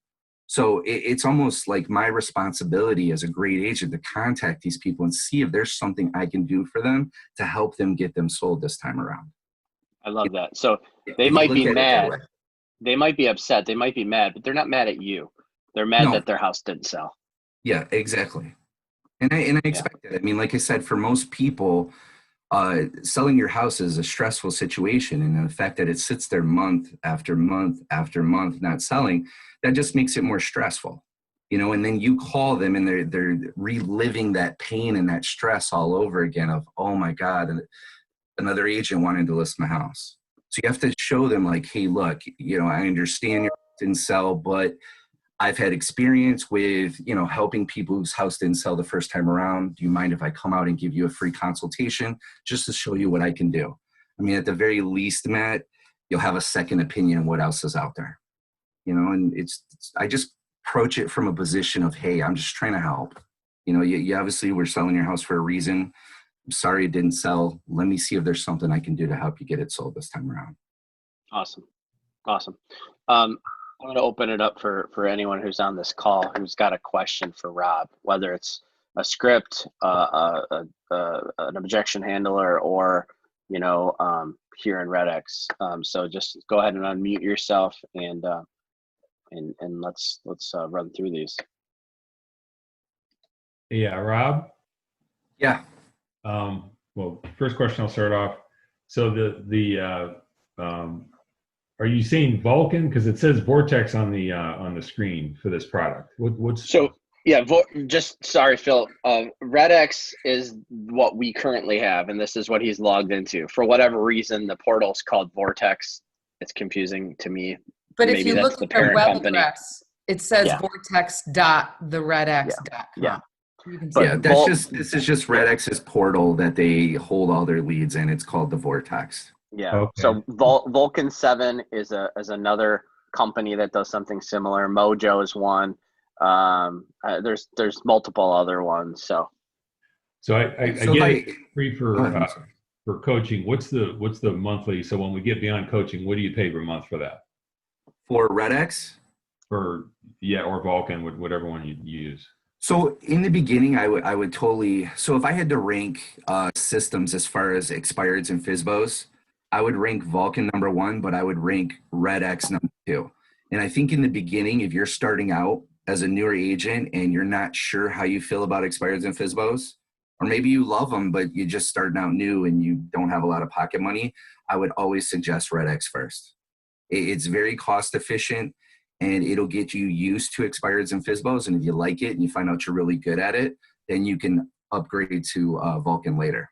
So it's almost like my responsibility as a great agent to contact these people and see if there's something I can do for them to help them get them sold this time around. I love that. So they might be mad. They might be upset. They might be mad, but they're not mad at you. They're mad that their house didn't sell. Yeah, exactly. And I expect that. I mean, like I said, for most people, selling your house is a stressful situation. And the fact that it sits there month after month after month not selling, that just makes it more stressful. You know, and then you call them and they're reliving that pain and that stress all over again of, oh my God, another agent wanted to list my house. So you have to show them like, hey, look, you know, I understand your house didn't sell, but I've had experience with, you know, helping people whose house didn't sell the first time around. Do you mind if I come out and give you a free consultation just to show you what I can do? I mean, at the very least, Matt, you'll have a second opinion of what else is out there. You know, and I just approach it from a position of, hey, I'm just trying to help. You know, you obviously were selling your house for a reason. I'm sorry it didn't sell. Let me see if there's something I can do to help you get it sold this time around. Awesome. I'm going to open it up for anyone who's on this call who's got a question for Rob, whether it's a script, an objection handler, or, you know, here in RedEx. So just go ahead and unmute yourself and let's run through these. Yeah, Rob. Yeah. Well, first question, I'll start off. So are you saying Vulcan? Because it says Vortex on the screen for this product. What's so? Yeah, sorry, Phil. RedEx is what we currently have, and this is what he's logged into. For whatever reason, the portal's called Vortex. It's confusing to me. But Maybe if you that's look the at the parent web company. address, it says vortex.theredex.com. Yeah. You can see Yeah, it. this is just RedEx's portal that they hold all their leads in. It's called the Vortex. Yeah. Okay. So Vulcan 7 is another company that does something similar. Mojo is one. There's multiple other ones. So I get it free for coaching. What's the monthly? So when we get beyond coaching, what do you pay per month for that? For RedEx? Or Vulcan, whatever one you use. So in the beginning, I would totally, so if I had to rank systems as far as expireds and FSBOs, I would rank Vulcan number 1, but I would rank RedEx number 2. And I think in the beginning, if you're starting out as a newer agent and you're not sure how you feel about expireds and FSBOs, or maybe you love them, but you're just starting out new and you don't have a lot of pocket money, I would always suggest RedEx first. It's very cost efficient, and it'll get you used to expireds and FSBOs. And if you like it and you find out you're really good at it, then you can upgrade to Vulcan later.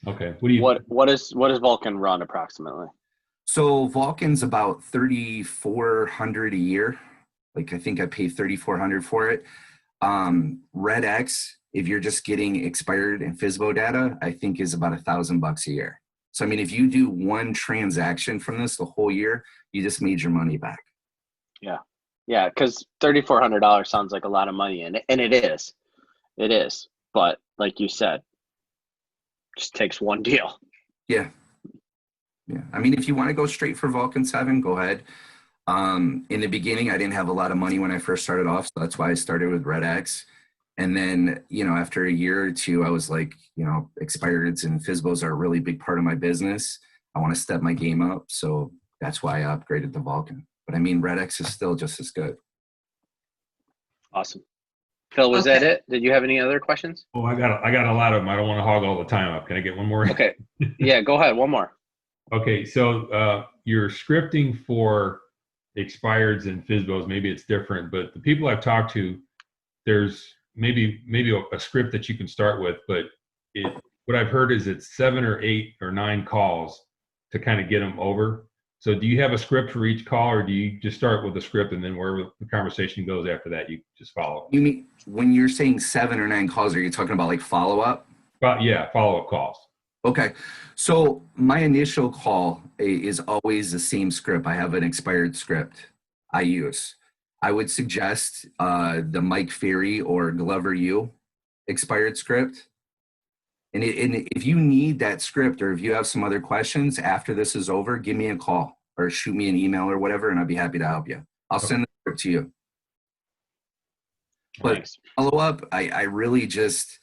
Okay. What does Vulcan run approximately? So Vulcan's about $3,400 a year. Like, I think I pay $3,400 for it. RedEx, if you're just getting expired and FSBO data, I think is about $1,000 a year. So, I mean, if you do one transaction from this the whole year, you just made your money back. Yeah, because $3,400 sounds like a lot of money, and it is. But like you said, just takes one deal. Yeah. Yeah. I mean, if you want to go straight for Vulcan 7, go ahead. In the beginning, I didn't have a lot of money when I first started off, so that's why I started with RedEx. And then, after a year or two, I was like, expireds and FSBOs are a really big part of my business. I want to step my game up, so that's why I upgraded to Vulcan. But I mean, RedEx is still just as good. Awesome. Phil, was that it? Did you have any other questions? Oh, I got a lot of them. I don't want to hog all the time up. Can I get one more? Okay. Yeah, go ahead. One more. Okay, so you're scripting for expireds and FSBOs. Maybe it's different, but the people I've talked to, there's maybe a script that you can start with, but what I've heard is it's 7 or 8 or 9 calls to kind of get them over. So do you have a script for each call, or do you just start with a script and then wherever the conversation goes after that, you just follow? You mean when you're saying 7 or 9 calls, are you talking about like follow-up? Yeah, follow-up calls. Okay. So my initial call is always the same script. I have an expired script I use. I would suggest the Mike Ferry or Glover U expired script. And if you need that script, or if you have some other questions after this is over, give me a call or shoot me an email or whatever, and I'd be happy to help you. I'll send the script to you. But Thanks. Follow up, I really just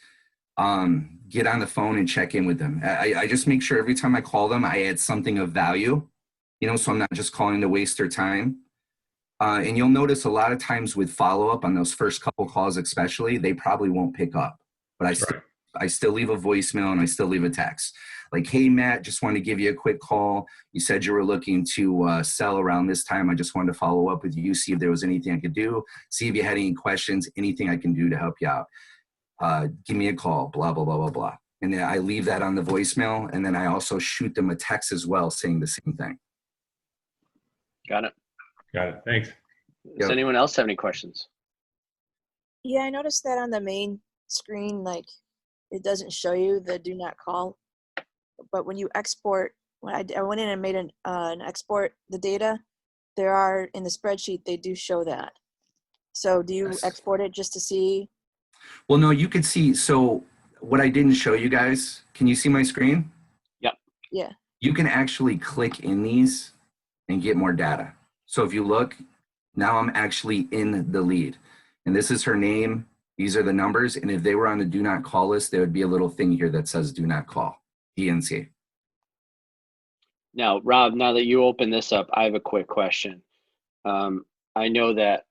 get on the phone and check in with them. I just make sure every time I call them, I add something of value, so I'm not just calling to waste their time. And you'll notice a lot of times with follow-up on those first couple calls especially, they probably won't pick up. But I still leave a voicemail and I still leave a text. Like, hey, Matt, just wanted to give you a quick call. You said you were looking to sell around this time. I just wanted to follow up with you, see if there was anything I could do, see if you had any questions, anything I can do to help you out. Give me a call, blah, blah, blah, blah, blah. And then I leave that on the voicemail. And then I also shoot them a text as well saying the same thing. Got it. Thanks. Does anyone else have any questions? Yeah, I noticed that on the main screen, like it doesn't show you the do not call. But when you export, when I went in and made an export the data, there are in the spreadsheet, they do show that. So do you export it just to see? Well, no, you could see. So what I didn't show you guys, can you see my screen? Yep. Yeah. You can actually click in these and get more data. So if you look, now I'm actually in the lead. And this is her name. These are the numbers. And if they were on the do not call list, there would be a little thing here that says do not call, PNC. Now, Rob, now that you open this up, I have a quick question. I know that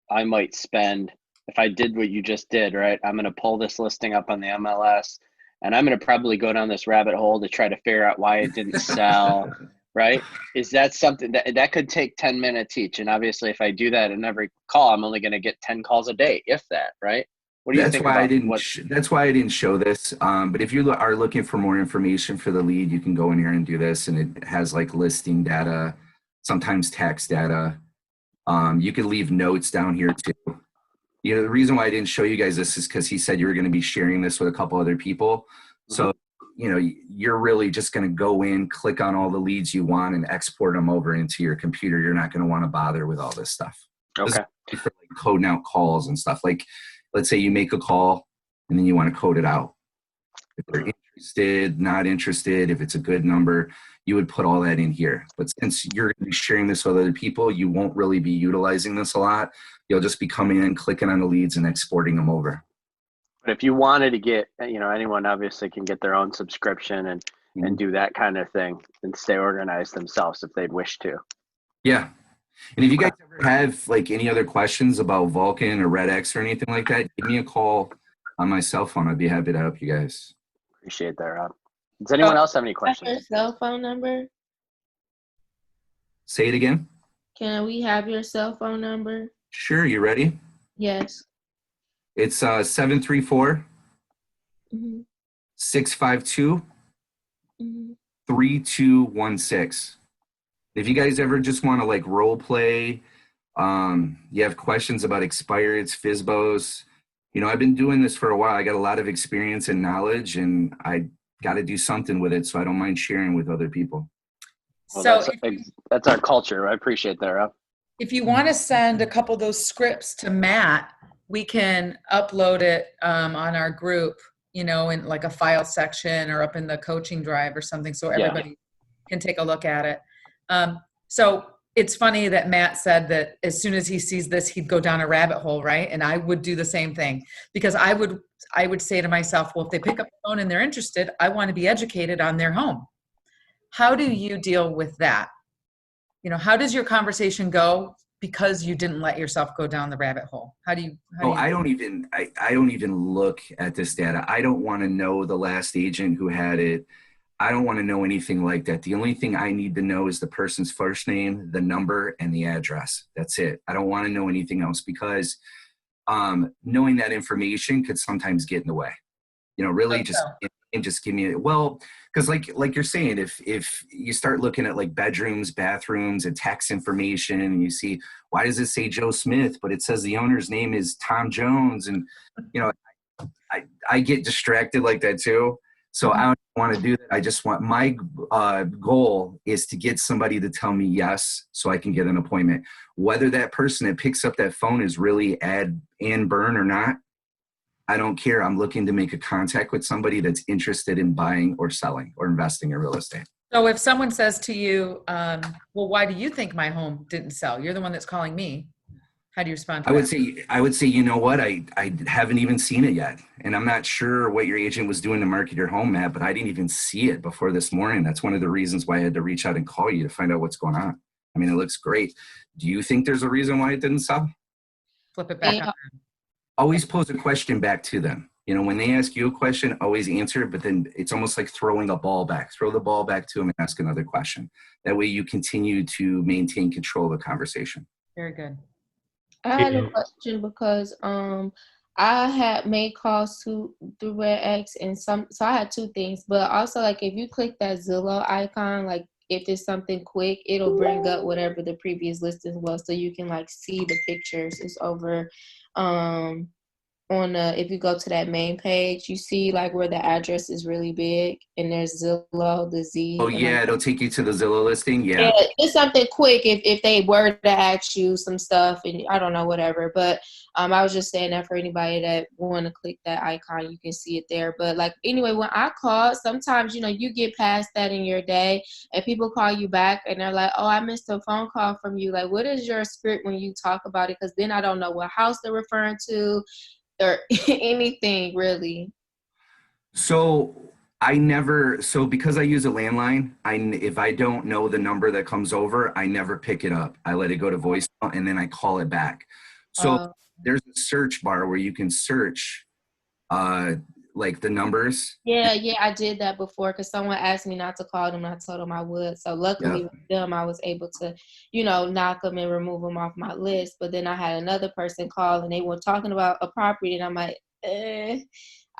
I might spend, if I did what you just did, right, I'm going to pull this listing up on the MLS, and I'm going to probably go down this rabbit hole to try to figure out why it didn't sell, right? Is that something that could take 10 minutes each? And obviously, if I do that in every call, I'm only going to get 10 calls a day, if that, right? What do you think about That's why I didn't show this. But if you are looking for more information for the lead, you can go in here and do this. And it has like listing data, sometimes text data. You can leave notes down here too. The reason why I didn't show you guys this is because he said you were going to be sharing this with a couple other people. So, you're really just going to go in, click on all the leads you want and export them over into your computer. You're not going to want to bother with all this stuff. Okay. For like coding out calls and stuff. Like, let's say you make a call and then you want to code it out. If they're interested, not interested, if it's a good number, you would put all that in here. But since you're going to be sharing this with other people, you won't really be utilizing this a lot. You'll just be coming in, clicking on the leads and exporting them over. But if you wanted to get, anyone obviously can get their own subscription and do that kind of thing and stay organized themselves if they'd wish to. Yeah. And if you guys ever have like any other questions about Vulcan or RedEx or anything like that, give me a call on my cell phone. I'd be happy to help you guys. Appreciate that, Rob. Does anyone else have any questions? Your cell phone number? Say it again. Can we have your cell phone number? Sure. You ready? Yes. It's 734 Mhm. 652 Mhm. 3216. If you guys ever just want to like role play, you have questions about expireds, FSBOs, I've been doing this for a while. I got a lot of experience and knowledge, and I got to do something with it. So I don't mind sharing with other people. Well, that's our culture. I appreciate that, Rob. If you want to send a couple of those scripts to Matt, we can upload it on our group you know, in like a file section or up in the coaching drive or something, so Yeah. everybody can take a look at it. So it's funny that Matt said that as soon as he sees this, he'd go down a rabbit hole, right? And I would do the same thing, because I would say to myself, well, if they pick up the phone and they're interested, I want to be educated on their home. How do you deal with that? You know, how does your conversation go because you didn't let yourself go down the rabbit hole? I don't even look at this data. I don't want to know the last agent who had it. I don't want to know anything like that. The only thing I need to know is the person's first name, the number, and the address. That's it. I don't want to know anything else, because knowing that information could sometimes get in the way. You know, really just give me, well, because like you're saying, if you start looking at like bedrooms, bathrooms, and tax information, and you see, why does it say Joe Smith, but it says the owner's name is Tom Jones? And, you know, I get distracted like that too. So I don't want to do that. I just want, my goal is to get somebody to tell me yes, so I can get an appointment. Whether that person that picks up that phone is really Ann Byrne or not, I don't care. I'm looking to make a contact with somebody that's interested in buying or selling or investing in real estate. So if someone says to you, well, why do you think my home didn't sell? You're the one that's calling me. How do you respond to that? I would say, you know what? I haven't even seen it yet. And I'm not sure what your agent was doing to market your home, Matt, but I didn't even see it before this morning. That's one of the reasons why I had to reach out and call you to find out what's going on. I mean, it looks great. Do you think there's a reason why it didn't sell? Flip it back on. Always pose a question back to them. You know, when they ask you a question, always answer, but then it's almost like throwing a ball back. Throw the ball back to them and ask another question. That way you continue to maintain control of the conversation. Very good. I had a question because I had made calls through RedEx, and so I had two things. But also, like, if you click that Zillow icon, like if it's something quick, it'll bring up whatever the previous listing was, so you can like see the pictures. It's over on if you go to that main page, you see like where the address is really big, and there's Zillow, the Z. Oh yeah, it'll take you to the Zillow listing. Yeah, it's something quick if they were to ask you some stuff, and I don't know, whatever. But I was just saying that for anybody that want to click that icon, you can see it there. But like anyway, when I call, sometimes you get past that in your day, and people call you back, and they're like, "Oh, I missed a phone call from you." Like, what is your script when you talk about it? Because then I don't know what house they're referring to, or anything really. So because I use a landline, if I don't know the number that comes over, I never pick it up. I let it go to voicemail and then I call it back. So there's a search bar where you can search like the numbers. Yeah, I did that before because someone asked me not to call them, and I told them I would. So luckily with them, I was able to, knock them and remove them off my list. But then I had another person call, and they were talking about a property, and I'm like, I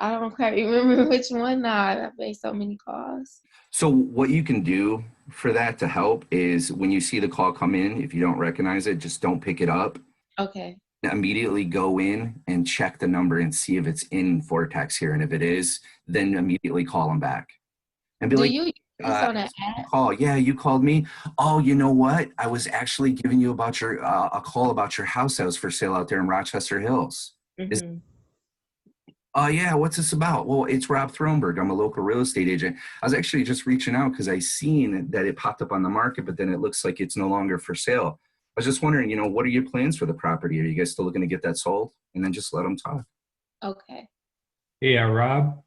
don't quite remember which one now. I've made so many calls. So what you can do for that to help is when you see the call come in, if you don't recognize it, just don't pick it up. Okay. Immediately go in and check the number and see if it's in Vortex here. And if it is, then immediately call them back. And be like, you use this on an app? Call. Yeah, you called me. Oh, you know what? I was actually giving you about a call about your house that was for sale out there in Rochester Hills. Mm-hmm. Yeah, what's this about? Well, it's Rob Thronberg. I'm a local real estate agent. I was actually just reaching out because I seen that it popped up on the market, but then it looks like it's no longer for sale. I was just wondering, what are your plans for the property? Are you guys still looking to get that sold? And then just let them talk. Okay. Hey, Rob.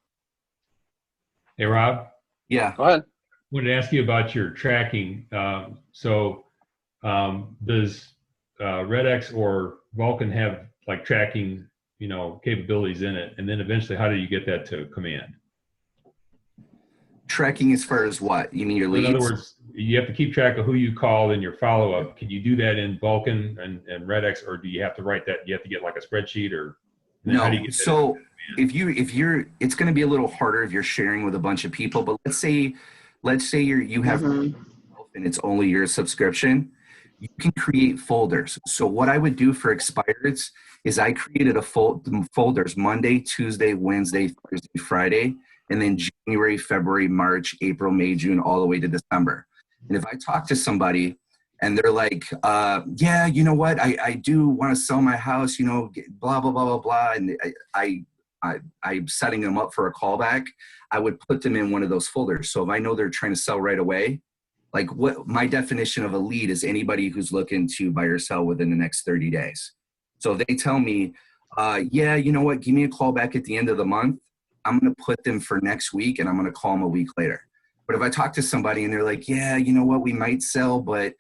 Hey, Rob. Yeah. Go ahead. I wanted to ask you about your tracking. Does RedEx or Vulcan have like tracking, capabilities in it? And then eventually, how do you get that to command? Tracking as far as what? You mean your leads? In other words, you have to keep track of who you called in your follow-up. Can you do that in Vulcan and RedEx, or do you have to write that? You have to get like a spreadsheet, or no? So if you're, it's going to be a little harder if you're sharing with a bunch of people. But let's say you have and it's only your subscription. You can create folders. So what I would do for expireds is I created folders Monday, Tuesday, Wednesday, Thursday, Friday, and then January, February, March, April, May, June, all the way to December. And if I talk to somebody and they're like, yeah, you know what, I do want to sell my house, blah, blah, blah, blah, blah. And I'm setting them up for a callback, I would put them in one of those folders. So if I know they're trying to sell right away, like what my definition of a lead is anybody who's looking to buy or sell within the next 30 days. So if they tell me, yeah, you know what, give me a call back at the end of the month, I'm going to put them for next week and I'm going to call them a week later. But if I talk to somebody and they're like, yeah, you know what, we might sell, but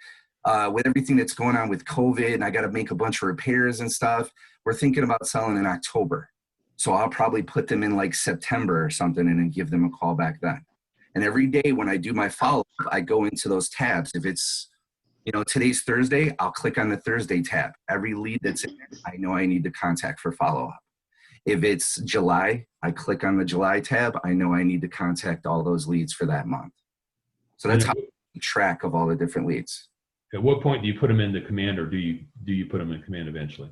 with everything that's going on with COVID and I got to make a bunch of repairs and stuff, we're thinking about selling in October. So I'll probably put them in like September or something and then give them a call back then. And every day when I do my follow-up, I go into those tabs. If it's, you know, today's Thursday, I'll click on the Thursday tab. Every lead that's in there, I know I need to contact for follow-up. If it's July, I click on the July tab. I know I need to contact all those leads for that month. So that's how I keep track of all the different leads. At what point do you put them into command, or do you put them in command eventually?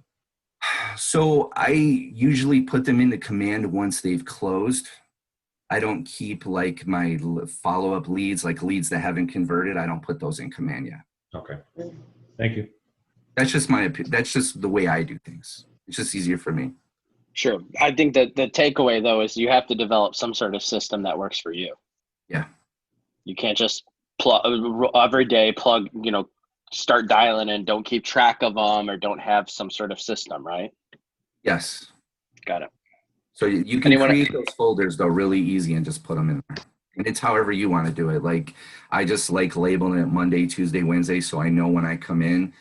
So I usually put them into command once they've closed. I don't keep like my follow-up leads, like leads that haven't converted. I don't put those in command yet. Okay. Thank you. That's just my opinion. That's just the way I do things. It's just easier for me. Sure. I think that the takeaway though is you have to develop some sort of system that works for you. Yeah. You can't just plug every day, you know, start dialing and don't keep track of them or don't have some sort of system, right? Yes. Got it. So you can create those folders though really easy and just put them in there. And it's however you want to do it. Like I just like labeling it Monday, Tuesday, Wednesday. So I know when I come in,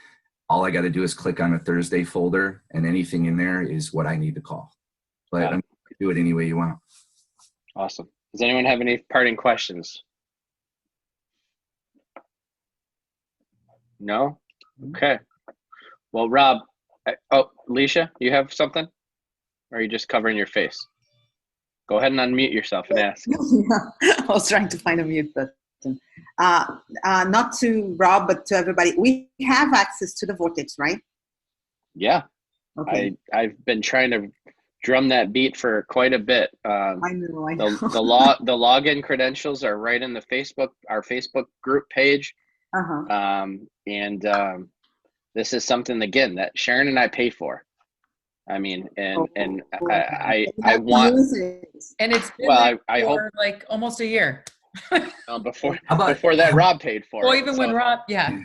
all I got to do is click on a Thursday folder and anything in there is what I need to call. But I'm going to do it any way you want. Awesome. Does anyone have any parting questions? No? Okay. Well, Rob, Alicia, you have something? Or are you just covering your face? Go ahead and unmute yourself and ask. I was trying to find a mute button. Not to Rob, but to everybody. We have access to the Vortex, right? Yeah. Okay. I've been trying to drum that beat for quite a bit. I know. The login credentials are right in our Facebook group page. This is something, again, that Sharon and I pay for. I mean, I want, and it's been I hope like almost a year. before that Rob paid for well, it. Even when Rob, yeah.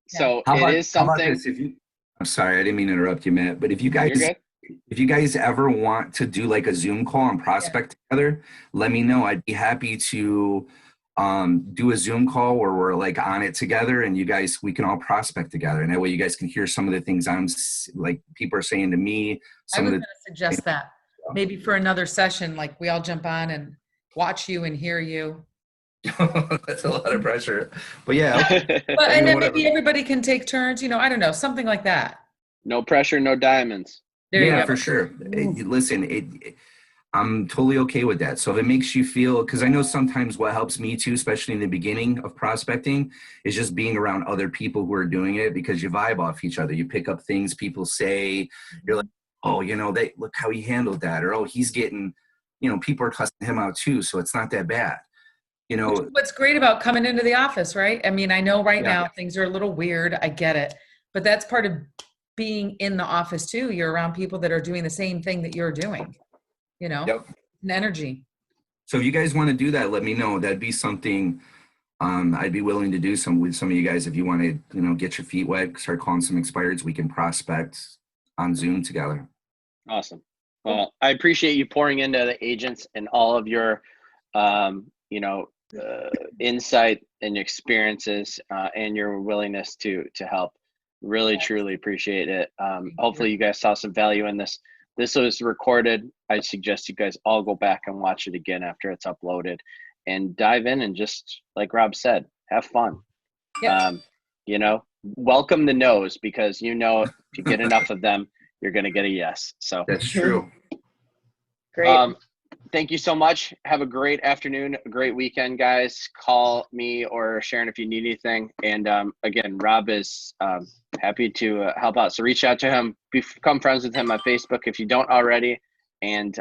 So it is something. I'm sorry, I didn't mean to interrupt you, Matt, but if you guys ever want to do like a Zoom call and prospect together, let me know. I'd be happy to do a Zoom call where we're like on it together and we can all prospect together. And that way you guys can hear some of the things people are saying to me. I was going to suggest that maybe for another session, like we all jump on and watch you and hear you. That's a lot of pressure, but yeah. But and then maybe everybody can take turns, I don't know, something like that. No pressure, no diamonds. Yeah, for sure. Listen, I'm totally okay with that. So if it makes you feel, because I know sometimes what helps me too, especially in the beginning of prospecting, is just being around other people who are doing it, because you vibe off each other. You pick up things people say. You're like, oh, look how he handled that. Or, oh, he's getting, people are cussing him out too. So it's not that bad. What's great about coming into the office, right? I mean, I know now things are a little weird. I get it. But that's part of being in the office too. You're around people that are doing the same thing that you're doing. Yep. And energy. So if you guys want to do that, let me know. That'd be something I'd be willing to do with some of you guys. If you want to, get your feet wet, start calling some expireds, we can prospect on Zoom together. Awesome. Well, I appreciate you pouring into the agents and all of your, insight and experiences and your willingness to help. Really, truly appreciate it. Hopefully you guys saw some value in this. This was recorded. I suggest you guys all go back and watch it again after it's uploaded and dive in and just, like Rob said, have fun. Yep. Welcome the no's, because if you get enough of them, you're going to get a yes. So that's true. Great. Thank you so much. Have a great afternoon, a great weekend, guys. Call me or Sharon if you need anything. And again, Rob is happy to help out. So reach out to him, become friends with him on Facebook if you don't already, and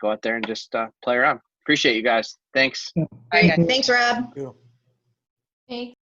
go out there and just play around. Appreciate you guys. Thanks. Great. Thanks, Rob. Thanks.